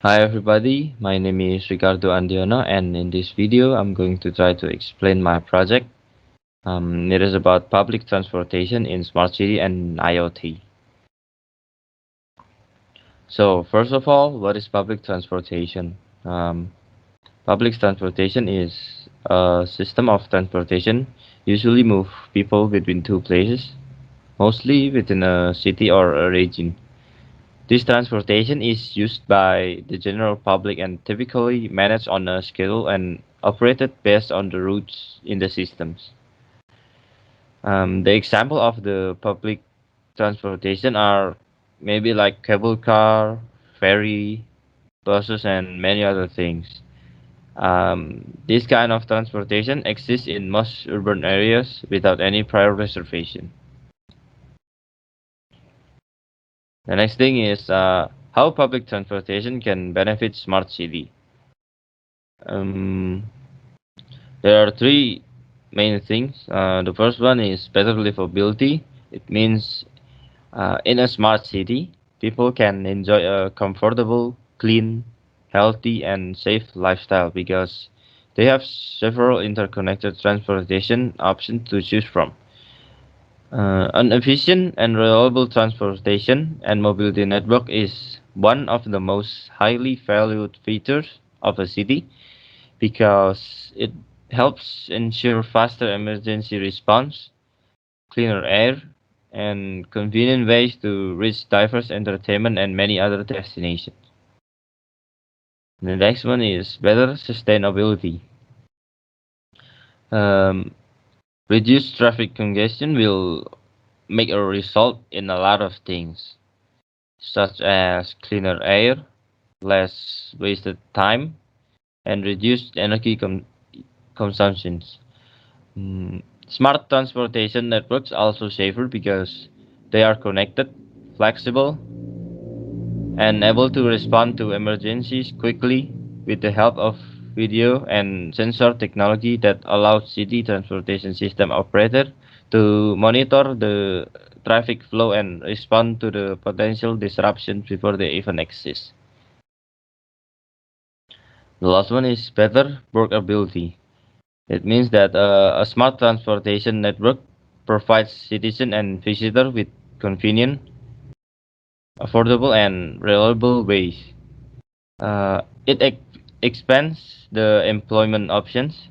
Hi everybody, my name is Ricardo Andiono and in this video I'm going to try to explain my project. It is about public transportation in smart city and IoT. So first of all, what is public transportation? Um, Public transportation is a system of transportation usually move people between two places, mostly within a city or a region. This transportation is used by the general public and typically managed on a schedule and operated based on the routes in the systems. The example of the public transportation are maybe like cable car, ferry, buses, and many other things. This kind of transportation exists in most urban areas without any prior reservation. The next thing is how public transportation can benefit smart city. Um, there are three main things. The first one is better livability. It means in a smart city, people can enjoy a comfortable, clean, healthy, and safe lifestyle because they have several interconnected transportation options to choose from. An efficient and reliable transportation and mobility network is one of the most highly valued features of a city because it helps ensure faster emergency response, cleaner air, and convenient ways to reach diverse entertainment and many other destinations. The next one is better sustainability. Um, Reduced traffic congestion will make a result in a lot of things, such as cleaner air, less wasted time, and reduced energy consumptions. Smart transportation networks are also safer because they are connected, flexible, and able to respond to emergencies quickly with the help of video and sensor technology that allows city transportation system operator to monitor the traffic flow and respond to the potential disruptions before they even exist. The last one is better workability. It means that a smart transportation network provides citizen and visitor with convenient, affordable, and reliable ways. It expands the employment options.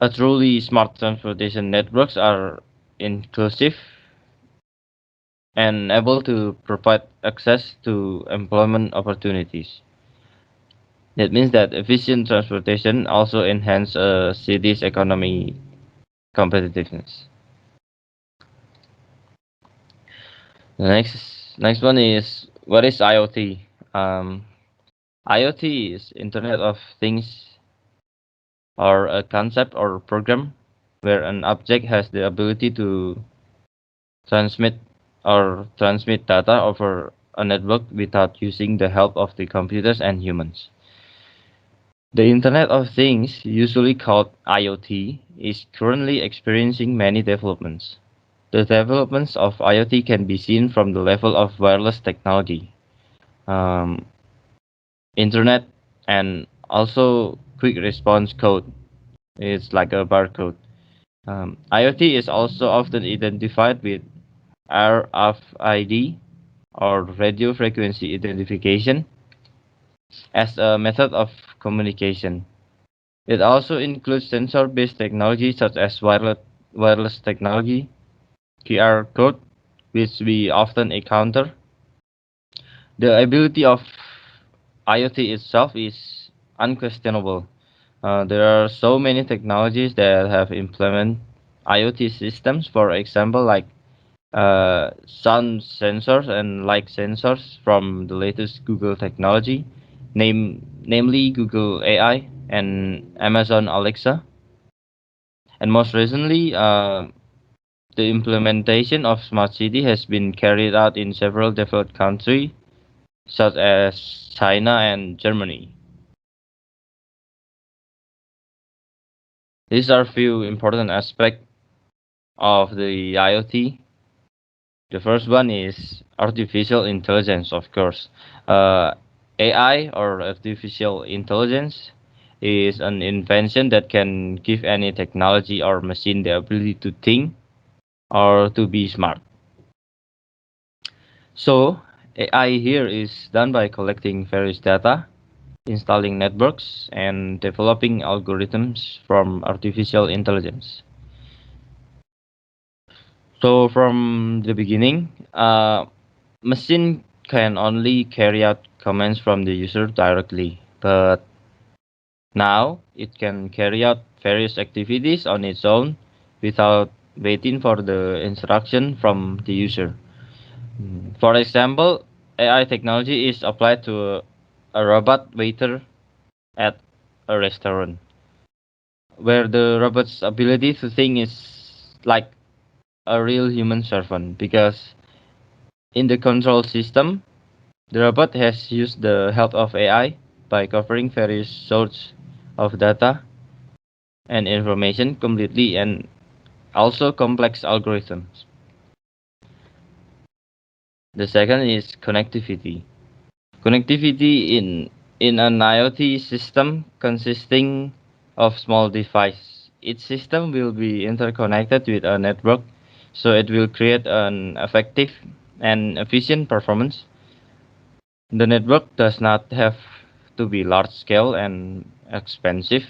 A truly smart transportation networks are inclusive and able to provide access to employment opportunities. That means that efficient transportation also enhance a city's economy competitiveness. The next one is what is IoT? Um, IoT is Internet of Things or a concept or program where an object has the ability to transmit transmit data over a network without using the help of the computers and humans. The Internet of Things, usually called IoT, is currently experiencing many developments. The developments of IoT can be seen from the level of wireless technology, um, internet, and also quick response code. It's like a barcode. IoT is also often identified with RFID or radio frequency identification as a method of communication. It also includes sensor-based technology such as wireless technology, QR code, which we often encounter. The ability of IoT itself is unquestionable. There are so many technologies that have implemented IoT systems, for example, like sound sensors and light sensors from the latest Google technology, namely Google AI and Amazon Alexa. And most recently, the implementation of smart city has been carried out in several developed countries, such as China and Germany. These are few important aspects of the IoT. The first one is artificial intelligence, of course. AI, or artificial intelligence, is an invention that can give any technology or machine the ability to think or to be smart. So, AI here is done by collecting various data, installing networks, and developing algorithms from artificial intelligence. So, from the beginning, machine can only carry out commands from the user directly, but now it can carry out various activities on its own without waiting for the instruction from the user. For example, AI technology is applied to a robot waiter at a restaurant, where the robot's ability to think is like a real human servant, because in the control system, the robot has used the help of AI by covering various sorts of data and information completely, and also complex algorithms. The second is connectivity. Connectivity in an IoT system consisting of small devices. Each system will be interconnected with a network, so it will create an effective and efficient performance. The network does not have to be large scale and expensive.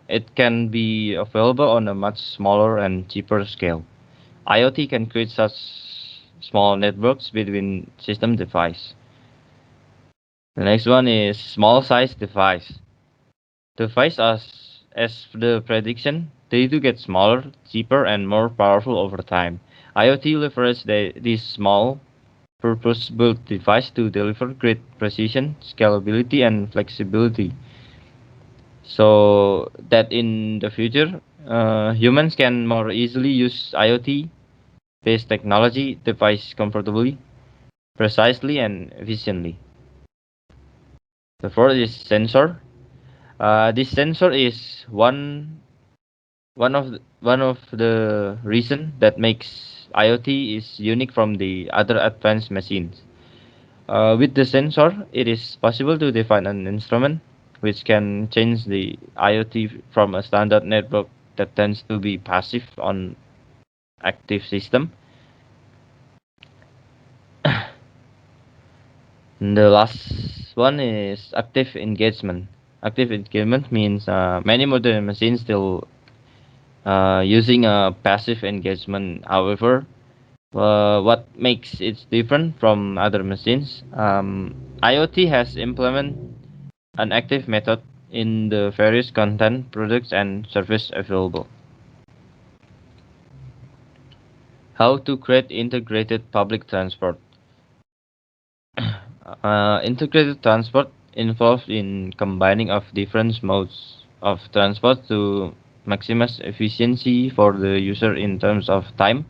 It can be available on a much smaller and cheaper scale. IoT can create such small networks between system devices. The next one is small size device. Device as the prediction, they do get smaller, cheaper, and more powerful over time. IoT leverages these small, purpose-built device to deliver great precision, scalability, and flexibility. So that in the future, humans can more easily use IoT-based technology device comfortably, precisely, and efficiently. The fourth is sensor. This sensor is one of the reason that makes IoT is unique from the other advanced machines. With the sensor, it is possible to define an instrument which can change the IoT from a standard network that tends to be passive on active system. And the last one is active engagement. Active engagement means many modern machines still using a passive engagement. However, what makes it different from other machines? IoT has implemented an active method in the various content, products, and service available. How to create integrated public transport? Integrated transport involves in combining of different modes of transport to maximize efficiency for the user in terms of time,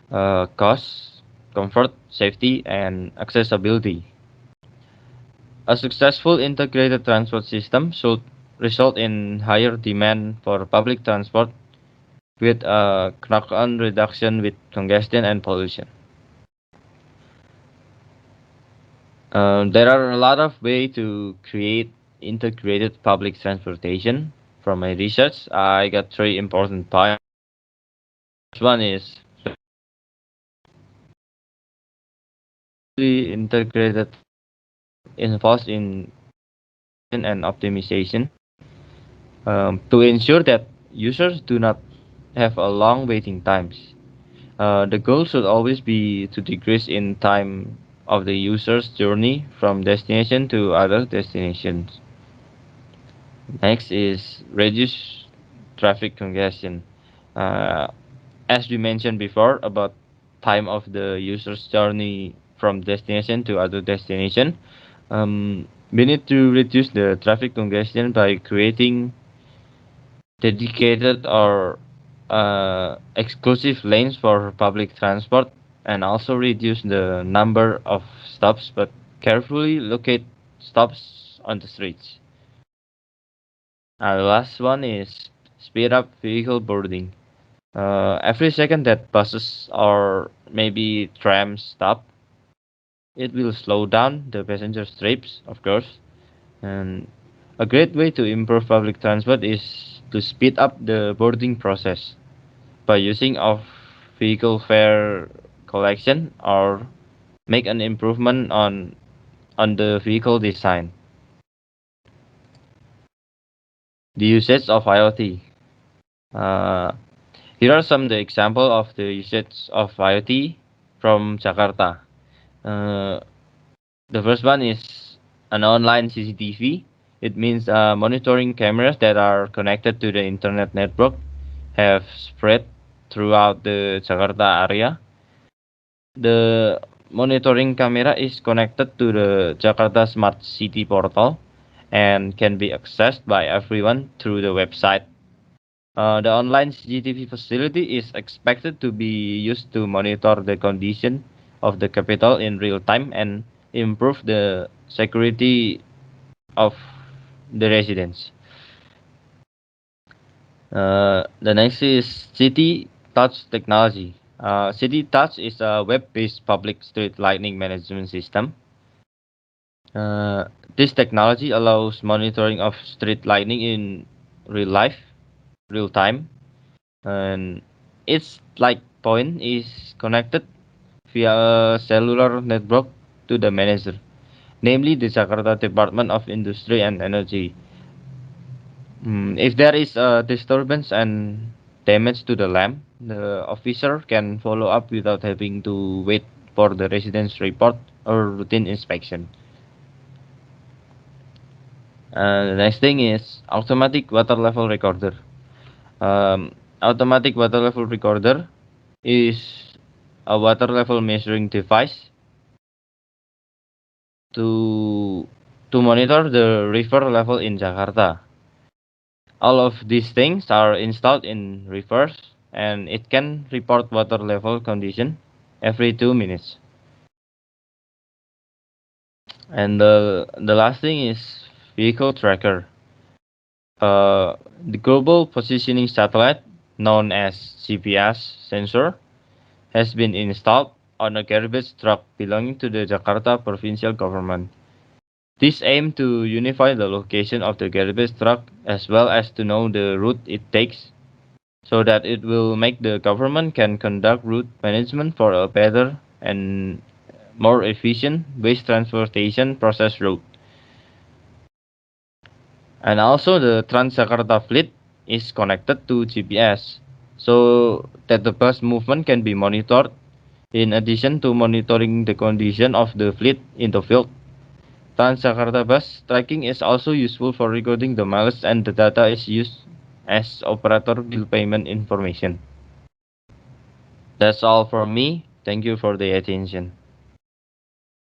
cost, comfort, safety, and accessibility. A successful integrated transport system should result in higher demand for public transport with a knock-on reduction with congestion and pollution. There are a lot of ways to create integrated public transportation. From my research, I got three important points. One is fully integrated involves in and optimization to ensure that users do not have a long waiting times. The goal should always be to decrease in time of the user's journey from destination to other destinations. Next is reduce traffic congestion. Uh, as we mentioned before about time of the user's journey from destination to other destination, we need to reduce the traffic congestion by creating dedicated or exclusive lanes for public transport, and also reduce the number of stops but carefully locate stops on the streets. The last one is speed up vehicle boarding. Every second that buses or maybe trams stop, It will slow down the passenger trips, of course. And a great way to improve public transport is to speed up the boarding process by using of vehicle fare collection or make an improvement on the vehicle design. The usage of IoT. Uh, Here are some the example of the usage of IoT from Jakarta. Uh, the first one is an online CCTV. It means monitoring cameras that are connected to the internet network have spread throughout the Jakarta area. The monitoring camera is connected to the Jakarta Smart City portal and can be accessed by everyone through the website. The online CCTV facility is expected to be used to monitor the condition of the capital in real time and improve the security of the residents. The next is City Touch technology. City Touch is a web-based public street lighting management system. Uh, this technology allows monitoring of street lighting in real life, real time, and its light point is connected via a cellular network to the manager, namely the Jakarta Department of Industry and Energy. If there is a disturbance and damage to the lamp, the officer can follow up without having to wait for the resident's report or routine inspection. The next thing is automatic water level recorder. Automatic water level recorder is a water level measuring device to monitor the river level in Jakarta. All of these things are installed in reverse and it can report water level condition every 2 minutes. And the last thing is vehicle tracker. The global positioning satellite known as GPS sensor has been installed on a garbage truck belonging to the Jakarta provincial government. This aims to unify the location of the garbage truck as well as to know the route it takes so that it will make the government can conduct route management for a better and more efficient waste transportation process route. And also the Transjakarta fleet is connected to GPS so that the bus movement can be monitored in addition to monitoring the condition of the fleet in the field. Transjakarta bus tracking is also useful for recording the miles and the data is used as operator bill payment information. That's all from me. Thank you for the attention.